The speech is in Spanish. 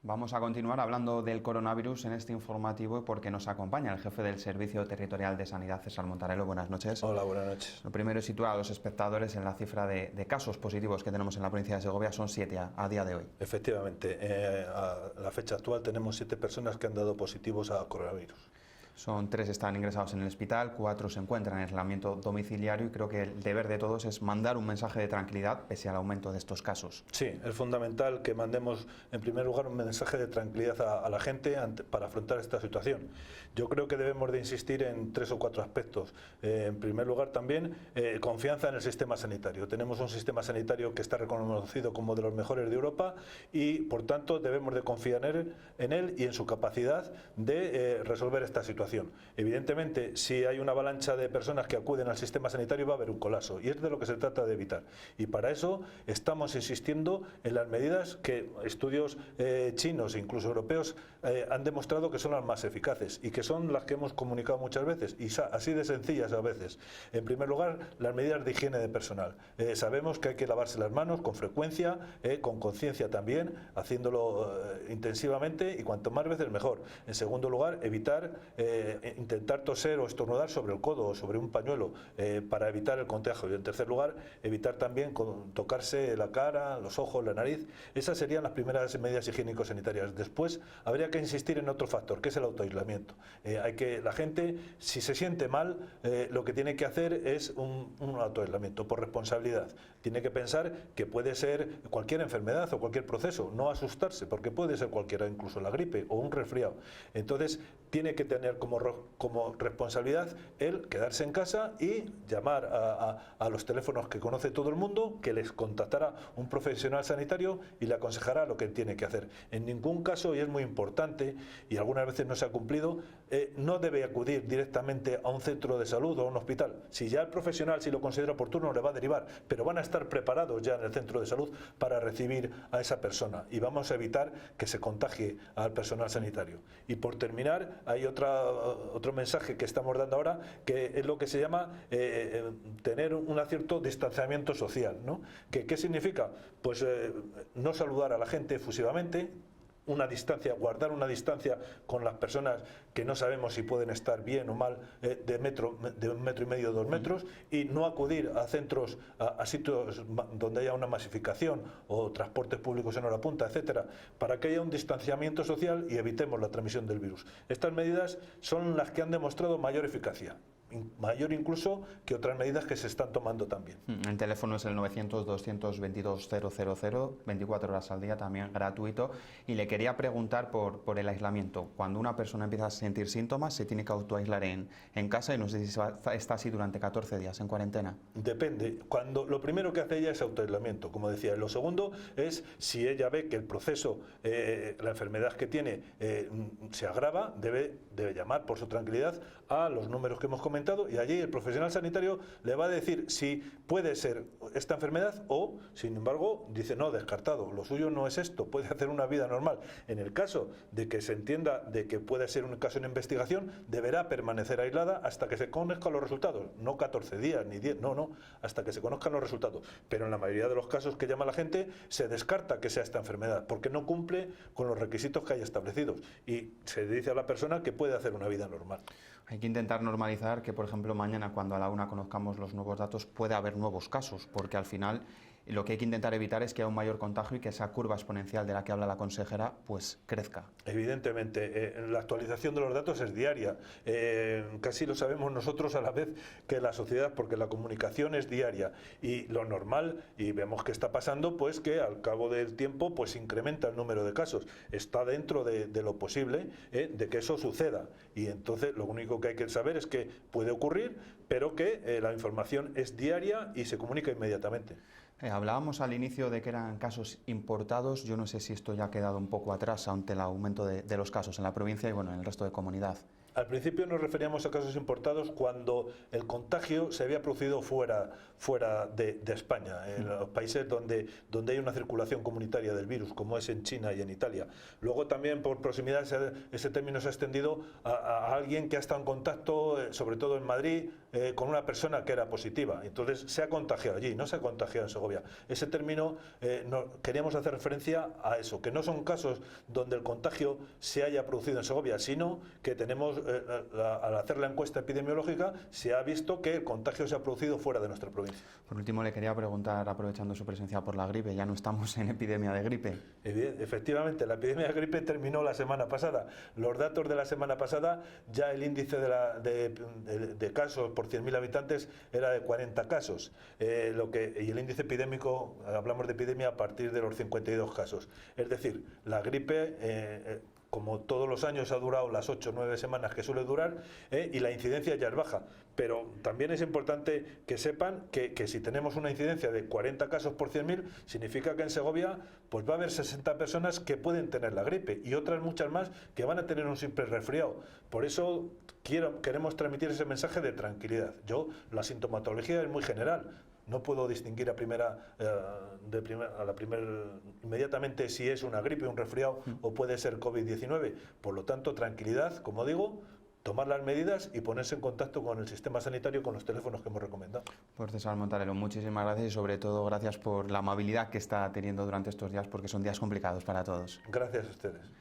Vamos a continuar hablando del coronavirus en este informativo porque nos acompaña el jefe del Servicio Territorial de Sanidad, César Montarello. Buenas noches. Hola, buenas noches. Lo primero es situar a los espectadores en la cifra de casos positivos que tenemos en la provincia de Segovia. Son 7 a día de hoy. Efectivamente, a la fecha actual tenemos 7 personas que han dado positivos a coronavirus. Son 3 están ingresados en el hospital, 4 se encuentran en aislamiento domiciliario y creo que el deber de todos es mandar un mensaje de tranquilidad pese al aumento de estos casos. Sí, es fundamental que mandemos en primer lugar un mensaje de tranquilidad a la gente para afrontar esta situación. Yo creo que debemos de insistir en 3 o 4 aspectos. En primer lugar también confianza en el sistema sanitario. Tenemos un sistema sanitario que está reconocido como de los mejores de Europa y por tanto debemos de confiar en él y en su capacidad de resolver esta situación. Evidentemente, si hay una avalancha de personas que acuden al sistema sanitario va a haber un colapso y es de lo que se trata de evitar. Y para eso estamos insistiendo en las medidas que estudios chinos e incluso europeos han demostrado que son las más eficaces y que son las que hemos comunicado muchas veces y así de sencillas a veces. En primer lugar, las medidas de higiene de personal. Sabemos que hay que lavarse las manos con frecuencia, con conciencia también, haciéndolo intensivamente y cuanto más veces mejor. En segundo lugar, evitar intentar toser o estornudar sobre el codo o sobre un pañuelo para evitar el contagio. Y en tercer lugar, evitar también tocarse la cara, los ojos, la nariz. Esas serían las primeras medidas higiénico-sanitarias. Después habría que insistir en otro factor, que es el autoaislamiento. La gente, si se siente mal, lo que tiene que hacer es un autoaislamiento por responsabilidad. Tiene que pensar que puede ser cualquier enfermedad o cualquier proceso, no asustarse, porque puede ser cualquiera, incluso la gripe o un resfriado. Entonces, tiene que tener como responsabilidad el quedarse en casa y llamar a los teléfonos que conoce todo el mundo, que les contactará un profesional sanitario y le aconsejará lo que tiene que hacer. En ningún caso, y es muy importante, y algunas veces no se ha cumplido, no debe acudir directamente a un centro de salud o a un hospital. Si ya el profesional, si lo considera oportuno, le va a derivar, pero van a estar preparados ya en el centro de salud para recibir a esa persona y vamos a evitar que se contagie al personal sanitario. Y por terminar, hay otro mensaje que estamos dando ahora, que es lo que se llama tener un cierto distanciamiento social, ¿no? ¿Qué significa? Pues no saludar a la gente efusivamente, guardar una distancia con las personas que no sabemos si pueden estar bien o mal de 1,5 metros, 2 metros, y no acudir a centros, a sitios donde haya una masificación o transportes públicos en hora punta, etcétera, para que haya un distanciamiento social y evitemos la transmisión del virus. Estas medidas son las que han demostrado mayor eficacia, mayor incluso que otras medidas que se están tomando también. El teléfono es el 900-222-000, 24 horas al día, también gratuito. Y le quería preguntar por el aislamiento. Cuando una persona empieza a sentir síntomas, se tiene que autoaislar en casa y no sé si está así durante 14 días en cuarentena. Depende. Lo primero que hace ella es autoaislamiento, como decía. Lo segundo es si ella ve que el proceso, la enfermedad que tiene se agrava, debe llamar por su tranquilidad a los números que hemos comentado y allí el profesional sanitario le va a decir si puede ser esta enfermedad o, sin embargo, dice no, descartado, lo suyo no es esto, puede hacer una vida normal. En el caso de que se entienda de que puede ser un caso en investigación, deberá permanecer aislada hasta que se conozcan los resultados, no 14 días ni 10, no, hasta que se conozcan los resultados. Pero en la mayoría de los casos que llama la gente se descarta que sea esta enfermedad porque no cumple con los requisitos que hay establecidos y se dice a la persona que puede hacer una vida normal. Hay que intentar normalizar que, por ejemplo, mañana cuando a la 1 conozcamos los nuevos datos puede haber nuevos casos, porque al final lo que hay que intentar evitar es que haya un mayor contagio y que esa curva exponencial de la que habla la consejera pues crezca. Evidentemente, la actualización de los datos es diaria, casi lo sabemos nosotros a la vez que la sociedad, porque la comunicación es diaria y lo normal, y vemos que está pasando, pues que al cabo del tiempo pues incrementa el número de casos, está dentro de lo posible de que eso suceda y entonces lo único que hay que saber es que puede ocurrir, pero que la información es diaria y se comunica inmediatamente. Hablábamos al inicio de que eran casos importados. Yo no sé si esto ya ha quedado un poco atrás ante el aumento de los casos en la provincia y bueno, en el resto de comunidad. Al principio nos referíamos a casos importados cuando el contagio se había producido fuera de España, en los países donde hay una circulación comunitaria del virus, como es en China y en Italia. Luego también por proximidad ese término se ha extendido a alguien que ha estado en contacto, sobre todo en Madrid, con una persona que era positiva. Entonces se ha contagiado allí, no se ha contagiado en Segovia. Ese término queríamos hacer referencia a eso, que no son casos donde el contagio se haya producido en Segovia, sino que tenemos, al hacer la encuesta epidemiológica, se ha visto que el contagio se ha producido fuera de nuestra provincia. Por último, le quería preguntar, aprovechando su presencia por la gripe, ya no estamos en epidemia de gripe. Efectivamente, la epidemia de gripe terminó la semana pasada. Los datos de la semana pasada, ya el índice de casos por 100.000 habitantes era de 40 casos. Y el índice epidémico, hablamos de epidemia a partir de los 52 casos. Es decir, la gripe, como todos los años, ha durado las 8 o 9 semanas que suele durar, y la incidencia ya es baja. Pero también es importante que sepan que si tenemos una incidencia de 40 casos por 100.000, significa que en Segovia pues va a haber 60 personas que pueden tener la gripe y otras muchas más que van a tener un simple resfriado. Por eso queremos transmitir ese mensaje de tranquilidad. La sintomatología es muy general. No puedo distinguir inmediatamente si es una gripe, un resfriado o puede ser COVID-19. Por lo tanto, tranquilidad, como digo, tomar las medidas y ponerse en contacto con el sistema sanitario con los teléfonos que hemos recomendado. Pues César Montalero, muchísimas gracias y sobre todo gracias por la amabilidad que está teniendo durante estos días, porque son días complicados para todos. Gracias a ustedes.